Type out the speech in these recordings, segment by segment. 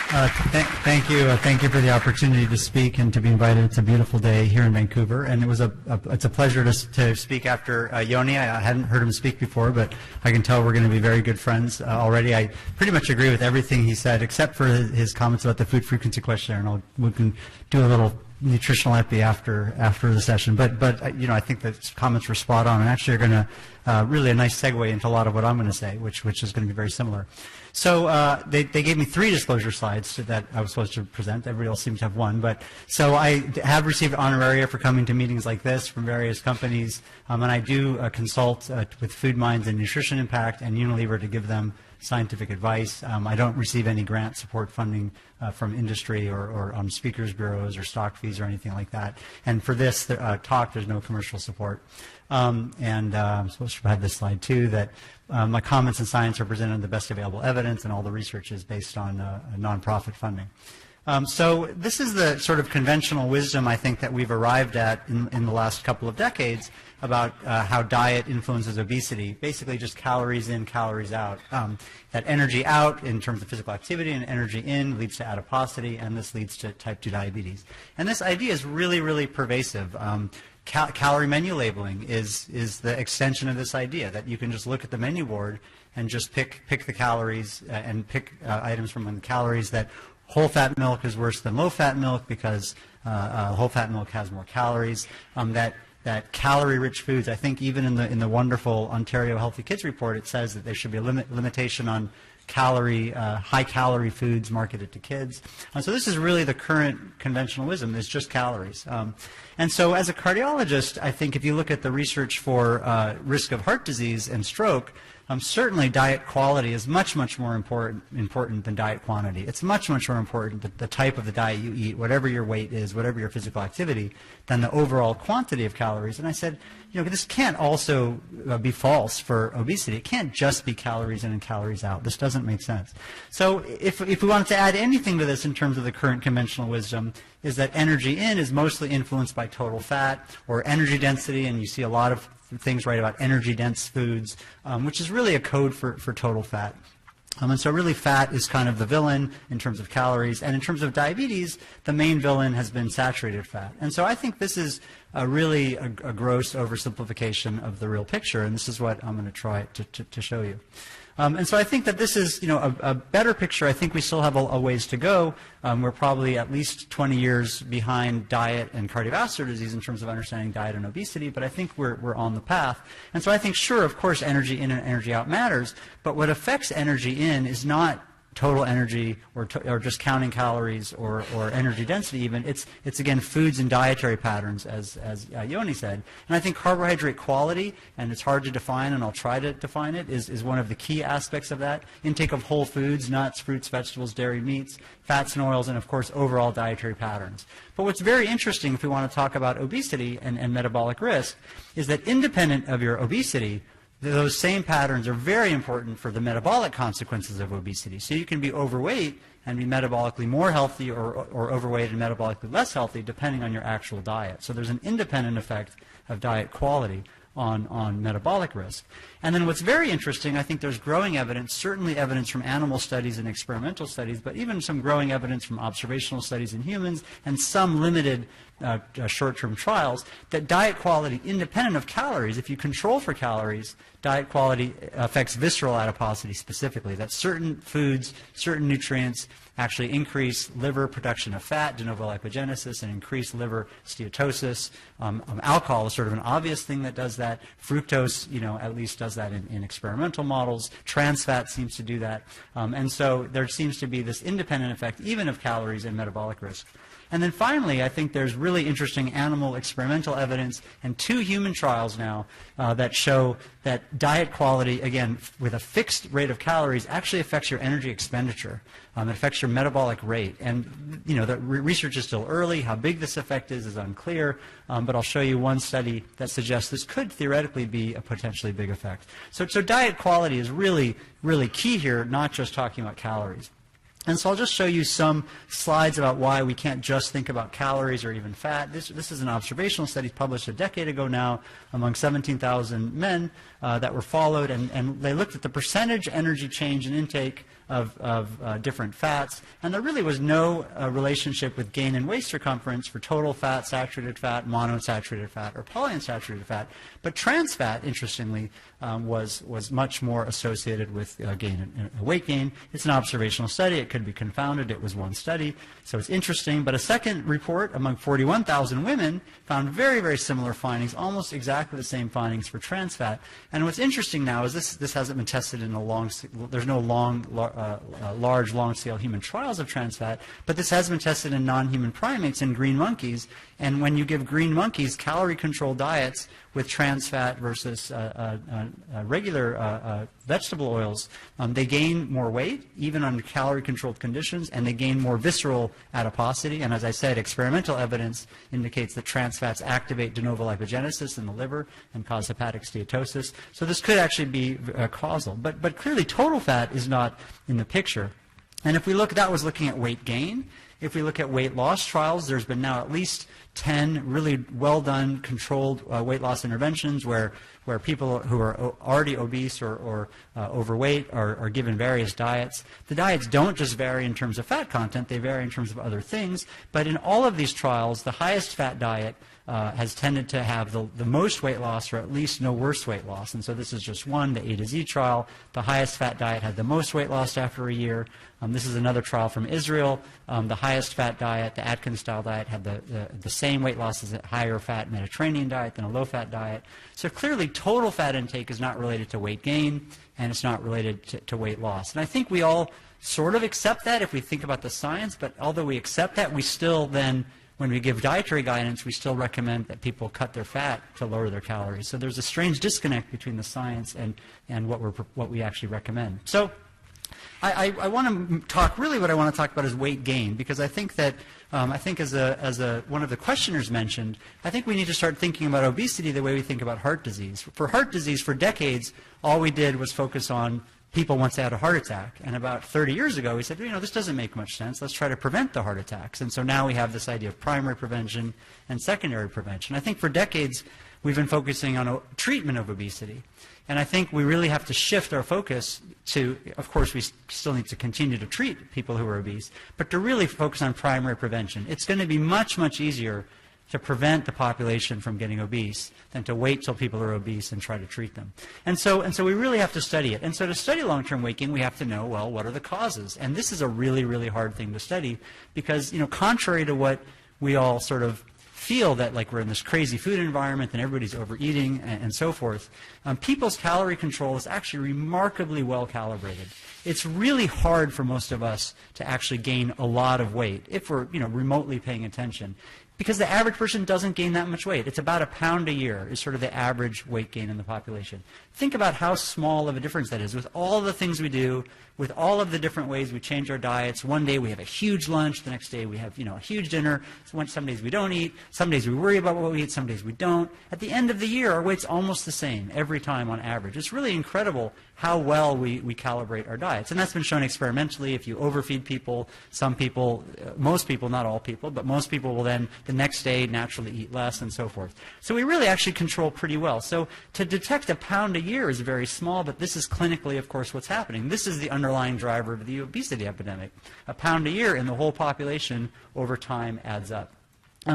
Thank you for the opportunity to speak and to be invited. It's a beautiful day here in Vancouver, and it's a pleasure to speak after Yoni. I hadn't heard him speak before, but I can tell we're going to be very good friends already. I pretty much agree with everything he said, except for his comments about the food frequency questionnaire, and we can do a little nutritional epi after the session. But I think the comments were spot on, and actually are going to really a nice segue into a lot of what I'm going to say, which is going to be very similar. So they gave me 3 disclosure slides that I was supposed to present. Everybody else seems to have 1. But so I have received honoraria for coming to meetings like this from various companies, and I do consult with Food Minds and Nutrition Impact and Unilever to give them scientific advice. I don't receive any grant support funding from industry or speakers bureaus or stock fees or anything like that. And for this talk, there's no commercial support. I'm supposed to have this slide too, that my comments in science are presented on the best available evidence, and all the research is based on nonprofit funding. So this is the sort of conventional wisdom, I think, that we've arrived at in the last couple of decades about how diet influences obesity, basically just calories in, calories out. That energy out in terms of physical activity and energy in leads to adiposity, and this leads to type 2 diabetes. And this idea is really, really pervasive. Calorie menu labeling is the extension of this idea, that you can just look at the menu board and just pick the calories and pick items from the calories. That whole fat milk is worse than low fat milk because whole fat milk has more calories. That calorie-rich foods, I think even in the wonderful Ontario Healthy Kids report, it says that there should be a limitation on high-calorie foods marketed to kids. So this is really the current conventional wisdom, is just calories. And so as a cardiologist, I think if you look at the research for risk of heart disease and stroke, certainly diet quality is much, much more important than diet quantity. It's much, much more important that the type of the diet you eat, whatever your weight is, whatever your physical activity, than the overall quantity of calories. And I said, this can't also be false for obesity. It can't just be calories in and calories out. This doesn't make sense. So if we wanted to add anything to this in terms of the current conventional wisdom, is that energy in is mostly influenced by total fat or energy density, and you see a lot of things right about energy-dense foods, which is really a code for total fat. And so really fat is kind of the villain in terms of calories, and in terms of diabetes, the main villain has been saturated fat. And so I think this is really a gross oversimplification of the real picture, and this is what I'm going to try to show you. And so I think that this is, a better picture. I think we still have a ways to go. We're probably at least 20 years behind diet and cardiovascular disease in terms of understanding diet and obesity, but I think we're on the path. And so I think, sure, of course, energy in and energy out matters, but what affects energy in is not total energy or just counting calories or energy density even. It's again foods and dietary patterns, as Yoni said. And I think carbohydrate quality, and it's hard to define, and I'll try to define it, is one of the key aspects of that. Intake of whole foods, nuts, fruits, vegetables, dairy, meats, fats and oils, and of course overall dietary patterns. But what's very interesting if we want to talk about obesity and metabolic risk is that independent of your obesity, those same patterns are very important for the metabolic consequences of obesity. So you can be overweight and be metabolically more healthy or overweight and metabolically less healthy depending on your actual diet. So there's an independent effect of diet quality on metabolic risk. And then what's very interesting, I think there's growing evidence, certainly evidence from animal studies and experimental studies, but even some growing evidence from observational studies in humans and some limited short-term trials, that diet quality independent of calories, if you control for calories, diet quality affects visceral adiposity specifically, that certain foods, certain nutrients actually increase liver production of fat, de novo lipogenesis, and increase liver steatosis. Alcohol is sort of an obvious thing that does that. Fructose, at least does that in experimental models. Trans fat seems to do that. And so there seems to be this independent effect even of calories and metabolic risk. And then finally, I think there's really interesting animal experimental evidence and 2 human trials now that show that diet quality, again, with a fixed rate of calories, actually affects your energy expenditure. It affects your metabolic rate. And, the research is still early. How big this effect is unclear. But I'll show you one study that suggests this could theoretically be a potentially big effect. So diet quality is really, really key here, not just talking about calories. And so I'll just show you some slides about why we can't just think about calories or even fat. This is an observational study published a decade ago now among 17,000 men that were followed, and they looked at the percentage energy change in intake of different fats, and there really was no relationship with gain in waist circumference for total fat, saturated fat, monounsaturated fat, or polyunsaturated fat. But trans fat, interestingly, was much more associated with weight gain. It's an observational study. It could be confounded. It was one study, so it's interesting. But a second report among 41,000 women found very, very similar findings, almost exactly the same findings for trans fat. And what's interesting now is this hasn't been tested in there's no large, long-scale human trials of trans fat, but this has been tested in non-human primates in green monkeys. And when you give green monkeys calorie-controlled diets with trans fat versus regular vegetable oils, they gain more weight, even under calorie-controlled conditions, and they gain more visceral adiposity. And as I said, experimental evidence indicates that trans fats activate de novo lipogenesis in the liver and cause hepatic steatosis. So this could actually be causal. But clearly, total fat is not in the picture. And if we look, that was looking at weight gain. If we look at weight loss trials, there's been now at least 10 really well-done, controlled weight loss interventions where people who are already obese or overweight are given various diets. The diets don't just vary in terms of fat content, they vary in terms of other things. But in all of these trials, the highest fat diet has tended to have the most weight loss, or at least no worse weight loss. And so this is just one, the A to Z trial. The highest fat diet had the most weight loss after a year. This is another trial from Israel. The highest fat diet, the Atkins-style diet, had the same weight loss as a higher fat Mediterranean diet than a low-fat diet. So clearly, total fat intake is not related to weight gain, and it's not related to weight loss. And I think we all sort of accept that if we think about the science, but although we accept that, we still then, when we give dietary guidance, we still recommend that people cut their fat to lower their calories. So there's a strange disconnect between the science and what we actually recommend. So I want to talk, really what I want to talk about is weight gain, because I think that, as one of the questioners mentioned, I think we need to start thinking about obesity the way we think about heart disease. For heart disease, for decades, all we did was focus on people once they had a heart attack. And about 30 years ago, we said, this doesn't make much sense. Let's try to prevent the heart attacks. And so now we have this idea of primary prevention and secondary prevention. I think for decades, we've been focusing on treatment of obesity. And I think we really have to shift our focus to, of course, we still need to continue to treat people who are obese, but to really focus on primary prevention. It's going to be much, much easier to prevent the population from getting obese than to wait till people are obese and try to treat them. And so we really have to study it. And so to study long-term weight gain, we have to know, well, what are the causes? And this is a really, really hard thing to study because, contrary to what we all sort of feel that like we're in this crazy food environment and everybody's overeating and so forth, people's calorie control is actually remarkably well calibrated. It's really hard for most of us to actually gain a lot of weight if we're remotely paying attention, because the average person doesn't gain that much weight. It's about 1 pound a year is sort of the average weight gain in the population. Think about how small of a difference that is with all the things we do, with all of the different ways we change our diets. One day we have a huge lunch, the next day we have a huge dinner. Some days we don't eat, some days we worry about what we eat, some days we don't. At the end of the year, our weight's almost the same every time on average. It's really incredible how well we calibrate our diets. And that's been shown experimentally. If you overfeed people, some people, most people, not all people, but most people will then the next day naturally eat less and so forth. So we really actually control pretty well. So to detect 1 pound a year is very small, but this is clinically, of course, what's happening. This is the underlying driver of the obesity epidemic. 1 pound a year in the whole population over time adds up.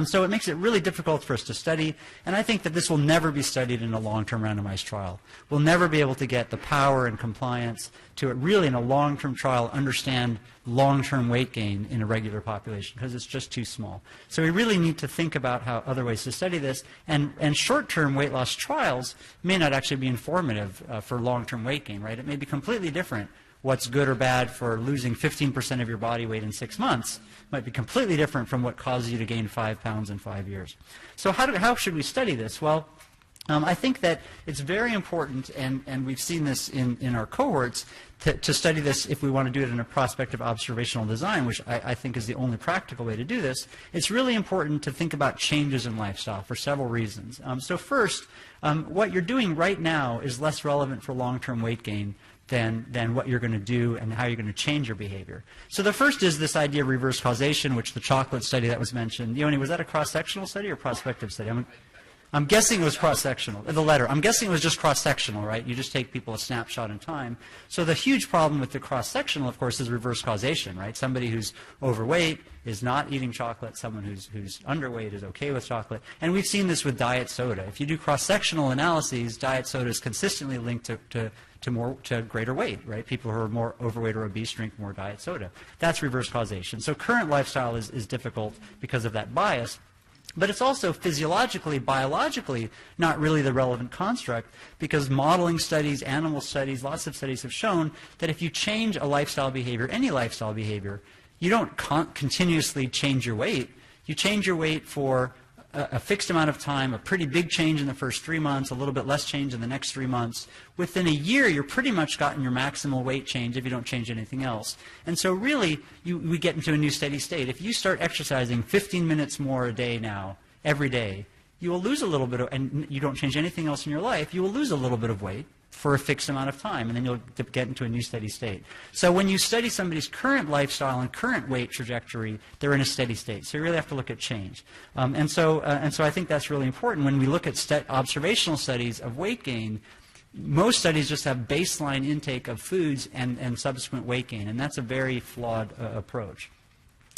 So it makes it really difficult for us to study, and I think that this will never be studied in a long-term randomized trial. We'll never be able to get the power and compliance to really in a long-term trial understand long-term weight gain in a regular population because it's just too small. So we really need to think about how other ways to study this, and short-term weight loss trials may not actually be informative for long-term weight gain, right? It may be completely different. What's good or bad for losing 15% of your body weight in 6 months might be completely different from what causes you to gain 5 pounds in 5 years. So how should we study this? Well, I think that it's very important, and we've seen this in our cohorts, to study this if we want to do it in a prospective observational design, which I think is the only practical way to do this. It's really important to think about changes in lifestyle for several reasons. So first, what you're doing right now is less relevant for long-term weight gain than what you're going to do and how you're going to change your behavior. So the first is this idea of reverse causation, which the chocolate study that was mentioned. Yoni, was that a cross-sectional study or prospective study? I'm guessing it was cross-sectional, the letter. I'm guessing it was just cross-sectional, right? You just take people a snapshot in time. So the huge problem with the cross-sectional, of course, is reverse causation, right? Somebody who's overweight is not eating chocolate. Someone who's underweight is okay with chocolate. And we've seen this with diet soda. If you do cross-sectional analyses, diet soda is consistently linked to greater weight, right? People who are more overweight or obese drink more diet soda. That's reverse causation. So current lifestyle is difficult because of that bias. But it's also physiologically, biologically, not really the relevant construct, because modeling studies, animal studies, lots of studies have shown that if you change a lifestyle behavior, any lifestyle behavior, you don't continuously change your weight. You change your weight for a fixed amount of time, a pretty big change in the first 3 months, a little bit less change in the next 3 months. Within a year, you're pretty much gotten your maximal weight change if you don't change anything else. And so really, we get into a new steady state. If you start exercising 15 minutes more a day now, every day, you will lose a little bit of, and you don't change anything else in your life, you will lose a little bit of weight for a fixed amount of time, and then you'll get into a new steady state. So when you study somebody's current lifestyle and current weight trajectory, they're in a steady state. So you really have to look at change. And so I think that's really important. When we look at observational studies of weight gain, most studies just have baseline intake of foods and subsequent weight gain, and that's a very flawed approach.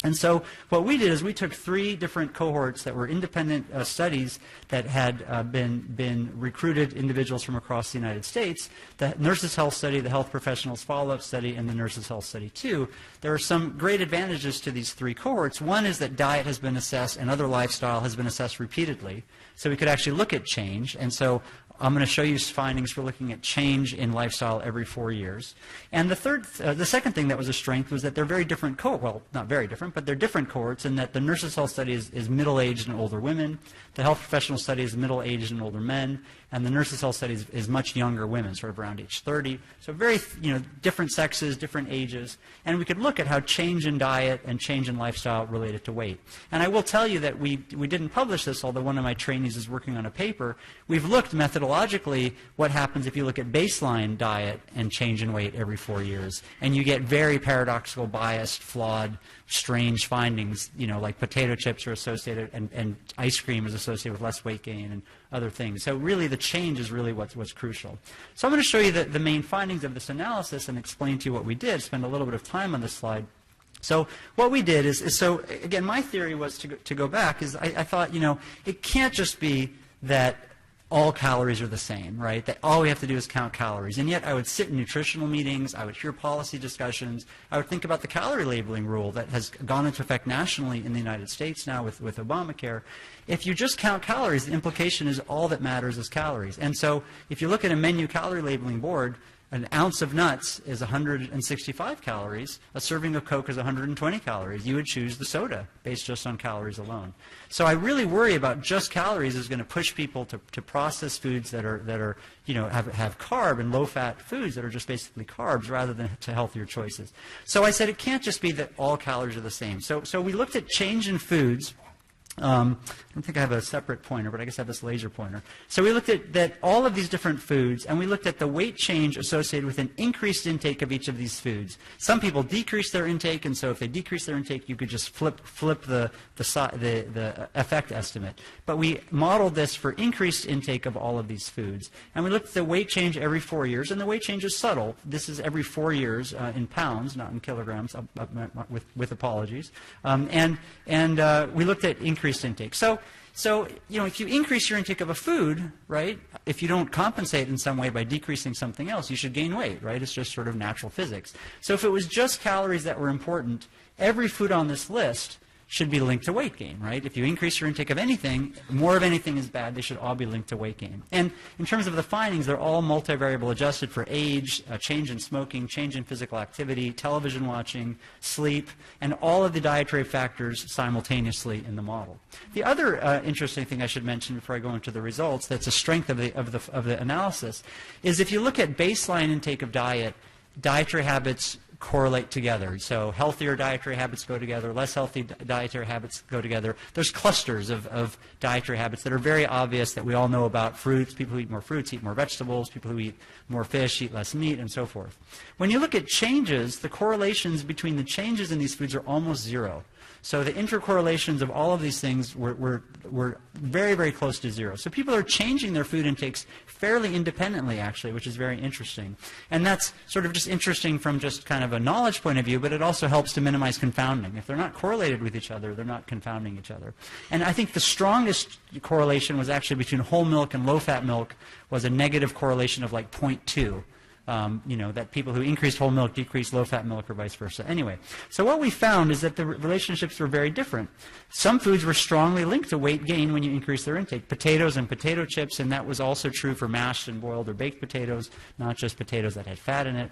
And so what we did is we took 3 different cohorts that were independent studies that had been recruited individuals from across the United States, the Nurses' Health Study, the Health Professionals Follow-Up Study, and the Nurses' Health Study 2. There are some great advantages to these 3 cohorts. One is that diet has been assessed and other lifestyle has been assessed repeatedly. So we could actually look at change. And so I'm going to show you findings for looking at change in lifestyle every 4 years. And the second thing that was a strength was that they're very different well, not very different, but they're different cohorts in that the Nurses' Health Study is middle-aged and older women, the Health Professional Study is middle-aged and older men, and the Nurses' Health Study is much younger women, sort of around age 30. So very, different sexes, different ages. And we could look at how change in diet and change in lifestyle related to weight. And I will tell you that we didn't publish this, although one of my trainees is working on a paper. We've looked methodologically what happens if you look at baseline diet and change in weight every 4 years. And you get very paradoxical, biased, flawed, strange findings, like potato chips are associated and ice cream is associated with less weight gain and other things. So really the change is really what's crucial. So I'm going to show you the main findings of this analysis and explain to you what we did, spend a little bit of time on this slide. So what we did is so again, my theory was to go back is I thought, it can't just be that all calories are the same, right? That all we have to do is count calories. And yet I would sit in nutritional meetings, I would hear policy discussions, I would think about the calorie labeling rule that has gone into effect nationally in the United States now with Obamacare. If you just count calories, the implication is all that matters is calories. And so if you look at a menu calorie labeling board, an ounce of nuts is 165 calories. A serving of Coke is 120 calories. You would choose the soda based just on calories alone. So I really worry about just calories is going to push people to process foods that are have carb and low-fat foods that are just basically carbs rather than to healthier choices. So I said it can't just be that all calories are the same. So we looked at change in foods. I don't think I have a separate pointer, but I guess I have this laser pointer. So we looked at that all of these different foods, and we looked at the weight change associated with an increased intake of each of these foods. Some people decrease their intake, and so if they decrease their intake, you could just flip the effect estimate. But we modeled this for increased intake of all of these foods. And we looked at the weight change every 4 years, and the weight change is subtle. This is every 4 years in pounds, not in kilograms, with apologies. And we looked at increased intake. So if you increase your intake of a food, right, if you don't compensate in some way by decreasing something else, you should gain weight, right? It's just sort of natural physics. So if it was just calories that were important, every food on this list should be linked to weight gain, right? If you increase your intake of anything, more of anything is bad. They should all be linked to weight gain. And in terms of the findings, they're all multivariable adjusted for age, change in smoking, change in physical activity, television watching, sleep, and all of the dietary factors simultaneously in the model. The other interesting thing I should mention before I go into the results that's a strength of the analysis is if you look at baseline intake of dietary habits correlate together. So healthier dietary habits go together, less healthy dietary habits go together. There's clusters of dietary habits that are very obvious that we all know about. Fruits, people who eat more fruits eat more vegetables, people who eat more fish eat less meat, and so forth. When you look at changes, the correlations between the changes in these foods are almost zero. So the intercorrelations of all of these things were very, very close to zero. So people are changing their food intakes fairly independently, actually, which is very interesting. And that's sort of just interesting from just kind of a knowledge point of view, but it also helps to minimize confounding. If they're not correlated with each other, they're not confounding each other. And I think the strongest correlation was actually between whole milk and low-fat milk was a negative correlation of like 0.2. That people who increased whole milk decreased low-fat milk or vice versa. Anyway, so what we found is that the relationships were very different. Some foods were strongly linked to weight gain when you increase their intake. Potatoes and potato chips, and that was also true for mashed and boiled or baked potatoes, not just potatoes that had fat in it.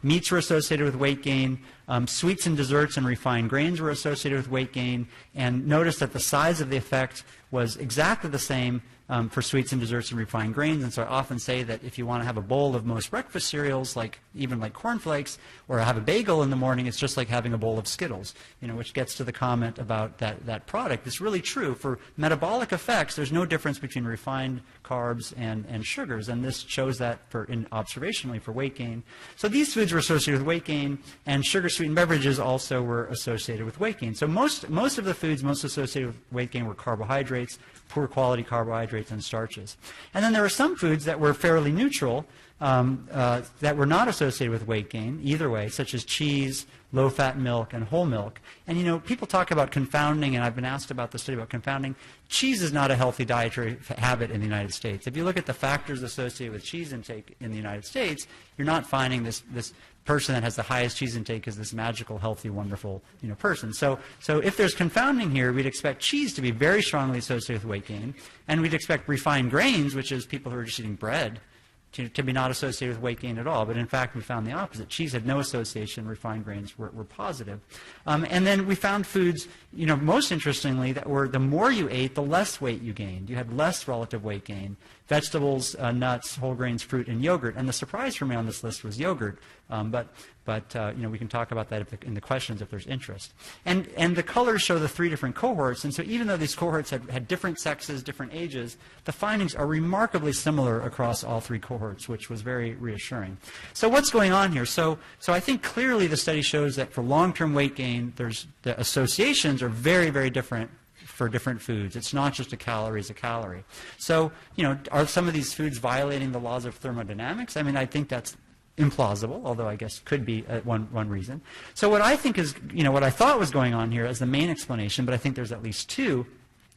Meats were associated with weight gain. Sweets and desserts and refined grains were associated with weight gain. And notice that the size of the effect was exactly the same for sweets and desserts and refined grains. And so I often say that if you want to have a bowl of most breakfast cereals, even like cornflakes, or have a bagel in the morning, it's just like having a bowl of Skittles, which gets to the comment about that product. It's really true. For metabolic effects, there's no difference between refined carbs and sugars, and this shows that observationally for weight gain. So these foods were associated with weight gain, and sugar-sweetened beverages also were associated with weight gain. So most of the foods most associated with weight gain were carbohydrates, poor quality carbohydrates, and starches. And then there were some foods that were fairly neutral, that were not associated with weight gain either way, such as cheese, low-fat milk, and whole milk. And people talk about confounding, and I've been asked about the study about confounding. Cheese is not a healthy dietary habit in the United States. If you look at the factors associated with cheese intake in the United States, you're not finding this person that has the highest cheese intake is this magical, healthy, wonderful person. So if there's confounding here, we'd expect cheese to be very strongly associated with weight gain, and we'd expect refined grains, which is people who are just eating bread, to be not associated with weight gain at all. But in fact, we found the opposite. Cheese had no association. Refined grains were positive. And then we found foods, most interestingly, that were the more you ate, the less weight you gained. You had less relative weight gain. Vegetables, nuts, whole grains, fruit, and yogurt. And the surprise for me on this list was yogurt. But we can talk about that in the questions if there's interest. And the colors show the 3 different cohorts. And so even though these cohorts had different sexes, different ages, the findings are remarkably similar across all 3 cohorts, which was very reassuring. So what's going on here? So I think clearly the study shows that for long-term weight gain, the associations are very, very different for different foods. It's not just a calorie is a calorie. So, are some of these foods violating the laws of thermodynamics? I mean, I think that's implausible, although I guess could be one reason. So what I think is, what I thought was going on here as the main explanation, but I think there's at least 2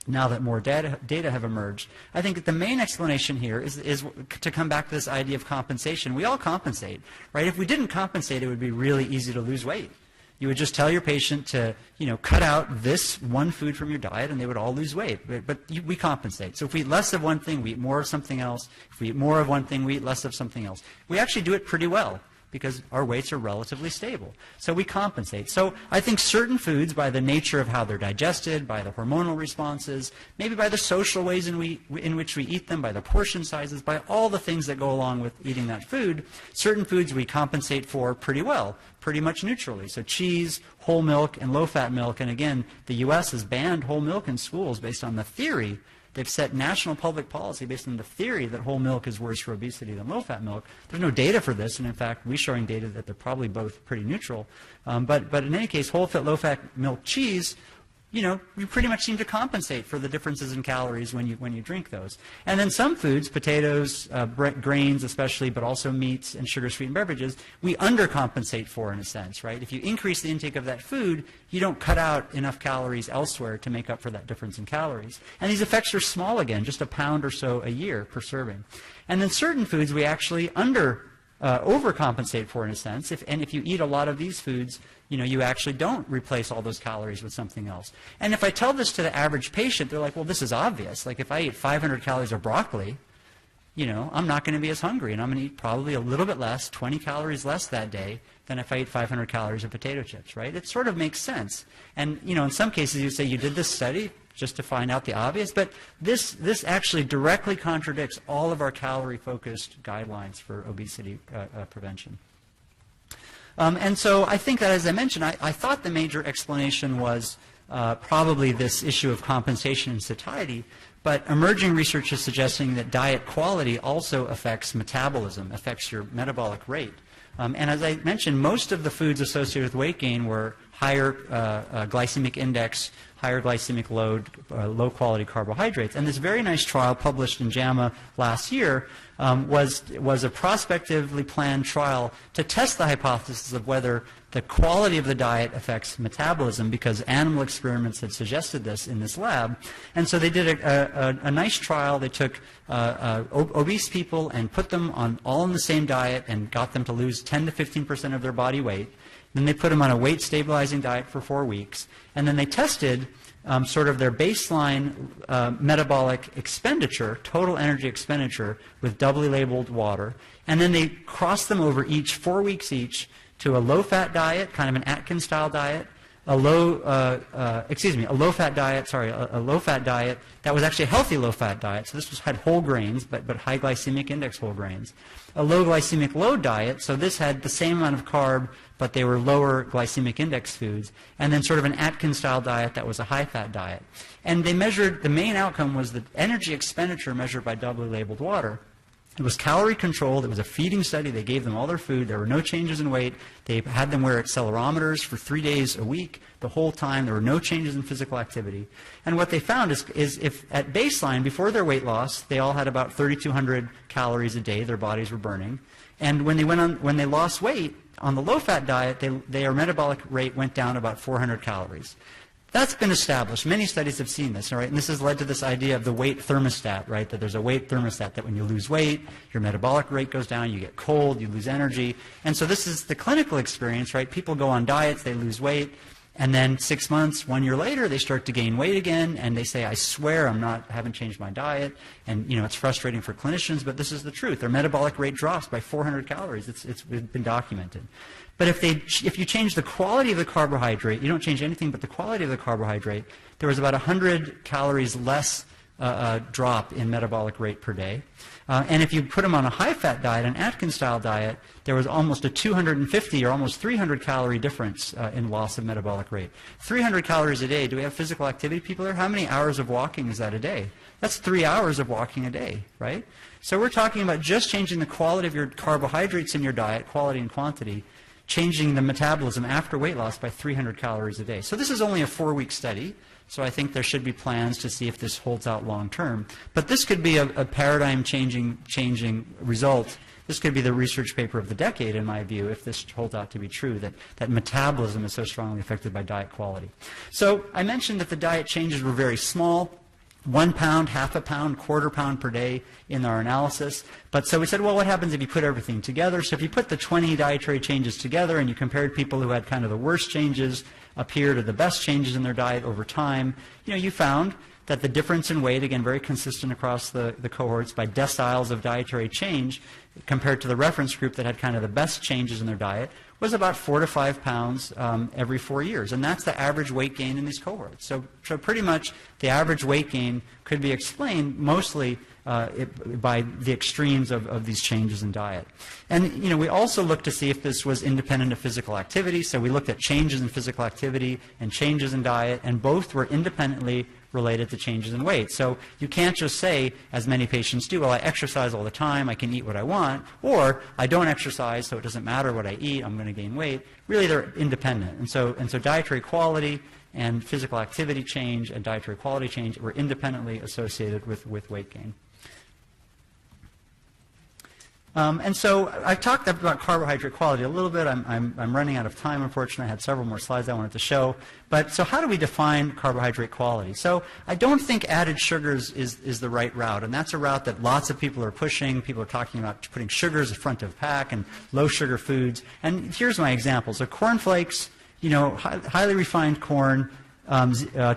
now that more data have emerged. I think that the main explanation here is to come back to this idea of compensation. We all compensate, right? If we didn't compensate, it would be really easy to lose weight. You would just tell your patient to, cut out this one food from your diet, and they would all lose weight. But we compensate. So if we eat less of one thing, we eat more of something else. If we eat more of one thing, we eat less of something else. We actually do it pretty well, because our weights are relatively stable. So we compensate. So I think certain foods, by the nature of how they're digested, by the hormonal responses, maybe by the social ways in which we eat them, by the portion sizes, by all the things that go along with eating that food, certain foods we compensate for pretty well, pretty much neutrally. So cheese, whole milk, and low-fat milk. And again, the U.S. has banned whole milk in schools based on the theory. They've set national public policy based on the theory that whole milk is worse for obesity than low-fat milk. There's no data for this, and in fact, we're showing data that they're probably both pretty neutral. But in any case, whole-fat, low-fat milk cheese, you pretty much seem to compensate for the differences in calories when you drink those. And then some foods, potatoes, grains especially, but also meats and sugar-sweetened beverages, we undercompensate for in a sense, right? If you increase the intake of that food, you don't cut out enough calories elsewhere to make up for that difference in calories. And these effects are small again, just a pound or so a year per serving. And then certain foods we actually overcompensate for in a sense. And if you eat a lot of these foods, you actually don't replace all those calories with something else. And if I tell this to the average patient, they're like, well, this is obvious. Like if I eat 500 calories of broccoli, I'm not going to be as hungry, and I'm going to eat probably a little bit less, 20 calories less that day than if I eat 500 calories of potato chips, right? It sort of makes sense. And, in some cases you say you did this study just to find out the obvious, but this actually directly contradicts all of our calorie-focused guidelines for obesity prevention. And so I think that, as I mentioned, I thought the major explanation was probably this issue of compensation and satiety, but emerging research is suggesting that diet quality also affects metabolism, affects your metabolic rate. And as I mentioned, most of the foods associated with weight gain were higher glycemic index, higher glycemic load, low-quality carbohydrates. And this very nice trial published in JAMA last year was a prospectively planned trial to test the hypothesis of whether the quality of the diet affects metabolism, because animal experiments had suggested this in this lab. And so they did a nice trial. They took obese people and put them on all in the same diet and got them to lose 10 to 15% of their body weight. Then they put them on a weight-stabilizing diet for 4 weeks. And then they tested sort of their baseline metabolic expenditure, total energy expenditure, with doubly labeled water. And then they crossed them over 4 weeks each to a low-fat diet, kind of an Atkins-style diet, a low-fat diet that was actually a healthy low-fat diet. So this had whole grains, but high glycemic index whole grains. A low glycemic load diet, so this had the same amount of carb, but they were lower glycemic index foods. And then sort of an Atkins-style diet that was a high-fat diet. And they measured, the main outcome was the energy expenditure measured by doubly labeled water. It was calorie controlled. It was a feeding study. They gave them all their food. There were no changes in weight. They had them wear accelerometers for 3 days a week. The whole time there were no changes in physical activity. And what they found is if at baseline, before their weight loss, they all had about 3,200 calories a day their bodies were burning. And when they lost weight on the low-fat diet, their metabolic rate went down about 400 calories. That's been established. Many studies have seen this, all right? And this has led to this idea of the weight thermostat, right? That there's a weight thermostat, that when you lose weight, your metabolic rate goes down, you get cold, you lose energy. And so this is the clinical experience, right? People go on diets, they lose weight, and then 6 months, 1 year later, they start to gain weight again, and they say, I swear I haven't changed my diet. And, it's frustrating for clinicians, but this is the truth. Their metabolic rate drops by 400 calories. It's been documented. But if you change the quality of the carbohydrate, you don't change anything but the quality of the carbohydrate, there was about 100 calories less drop in metabolic rate per day. And if you put them on a high-fat diet, an Atkins-style diet, there was almost a 250 or almost 300 calorie difference in loss of metabolic rate. 300 calories a day. Do we have physical activity people there? How many hours of walking is that a day? That's 3 hours of walking a day, right? So we're talking about just changing the quality of your carbohydrates in your diet, quality and quantity, changing the metabolism after weight loss by 300 calories a day. So this is only a 4-week study, so I think there should be plans to see if this holds out long term. But this could be a paradigm-changing result. This could be the research paper of the decade, in my view, if this holds out to be true, that metabolism is so strongly affected by diet quality. So I mentioned that the diet changes were very small. 1 pound, half a pound, quarter pound per day in our analysis. But so we said, well, what happens if you put everything together? So if you put the 20 dietary changes together and you compared people who had kind of the worst changes up here to the best changes in their diet over time, you found that the difference in weight, again, very consistent across the cohorts by deciles of dietary change compared to the reference group that had kind of the best changes in their diet, was about 4 to 5 pounds every 4 years. And that's the average weight gain in these cohorts. So pretty much the average weight gain could be explained mostly by the extremes of these changes in diet. And we also looked to see if this was independent of physical activity. So we looked at changes in physical activity and changes in diet, and both were independently related to changes in weight. So you can't just say, as many patients do, well, I exercise all the time, I can eat what I want, or I don't exercise, so it doesn't matter what I eat, I'm going to gain weight. Really, they're independent. And so dietary quality and physical activity change and dietary quality change were independently associated with weight gain. And so I've talked about carbohydrate quality a little bit. I'm running out of time, unfortunately. I had several more slides I wanted to show. But so how do we define carbohydrate quality? So I don't think added sugars is the right route. And that's a route that lots of people are pushing. People are talking about putting sugars at front of pack and low sugar foods. And here's my example. So cornflakes, highly refined corn,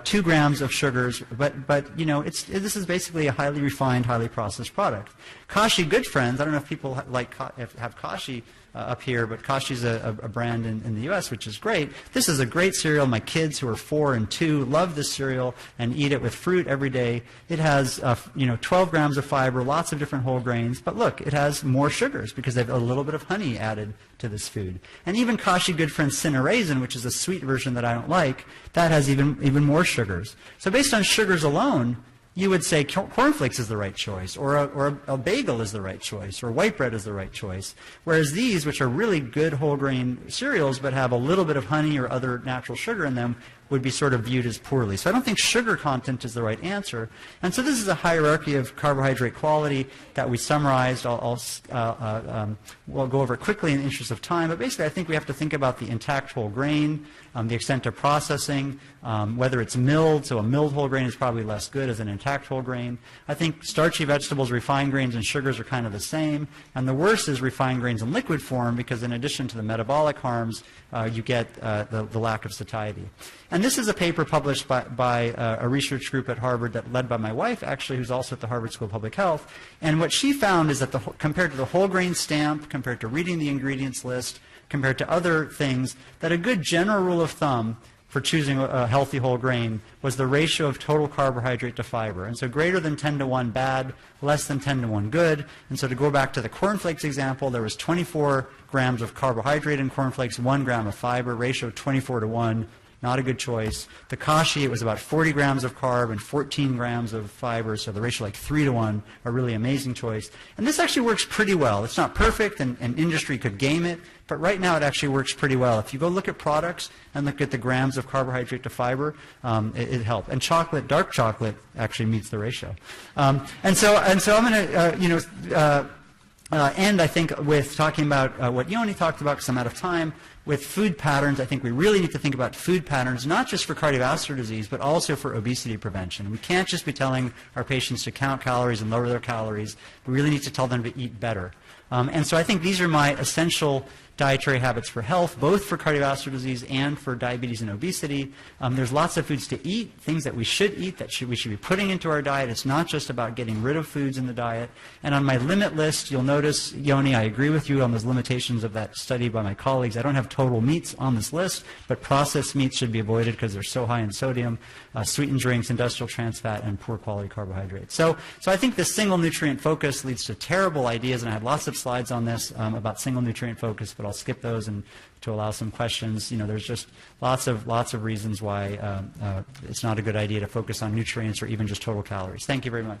2 grams of sugars, but this is basically a highly refined, highly processed product. Kashi Good Friends, I don't know if people have Kashi up here, but Kashi's a brand in the U.S., which is great. This is a great cereal. My kids, who are 4 and 2, love this cereal and eat it with fruit every day. It has 12 grams of fiber, lots of different whole grains, but look, it has more sugars because they have a little bit of honey added to this food. And even Kashi Good Friend Cinnaraisin, which is a sweet version that I don't like, that has even more sugars. So based on sugars alone, you would say cornflakes is the right choice, or a bagel is the right choice, or white bread is the right choice. Whereas these, which are really good whole grain cereals but have a little bit of honey or other natural sugar in them, would be sort of viewed as poorly. So I don't think sugar content is the right answer. And so this is a hierarchy of carbohydrate quality that we summarized. We'll go over it quickly in the interest of time. But basically, I think we have to think about the intact whole grain, the extent of processing, whether it's milled. So a milled whole grain is probably less good as an intact whole grain. I think starchy vegetables, refined grains, and sugars are kind of the same. And the worst is refined grains in liquid form, because in addition to the metabolic harms, you get the lack of satiety. And this is a paper published by a research group at Harvard that led by my wife, actually, who's also at the Harvard School of Public Health. And what she found is that compared to the whole grain stamp, compared to reading the ingredients list, compared to other things, that a good general rule of thumb for choosing a healthy whole grain was the ratio of total carbohydrate to fiber. And so greater than 10 to 1 bad, less than 10 to 1 good. And so to go back to the cornflakes example, there was 24 grams of carbohydrate in cornflakes, 1 gram of fiber, ratio 24 to 1. Not a good choice. The Kashi, it was about 40 grams of carb and 14 grams of fiber, so the ratio like 3 to 1, a really amazing choice. And this actually works pretty well. It's not perfect, and industry could game it, but right now it actually works pretty well. If you go look at products and look at the grams of carbohydrate to fiber, it helps. And chocolate, dark chocolate, actually meets the ratio. And so I'm going to end, I think, with talking about what Yoni talked about, because I'm out of time. With food patterns, I think we really need to think about food patterns, not just for cardiovascular disease, but also for obesity prevention. We can't just be telling our patients to count calories and lower their calories. We really need to tell them to eat better. And so I think these are my essential dietary habits for health, both for cardiovascular disease and for diabetes and obesity. There's lots of foods to eat, things that we should eat, that we should be putting into our diet. It's not just about getting rid of foods in the diet. And on my limit list, you'll notice, Yoni, I agree with you on those limitations of that study by my colleagues. I don't have total meats on this list, but processed meats should be avoided because they're so high in sodium, sweetened drinks, industrial trans fat, and poor quality carbohydrates. So I think this single nutrient focus leads to terrible ideas, and I have lots of slides on this about single nutrient focus, but I'll skip those and to allow some questions. There's just lots of reasons why it's not a good idea to focus on nutrients or even just total calories. Thank you very much.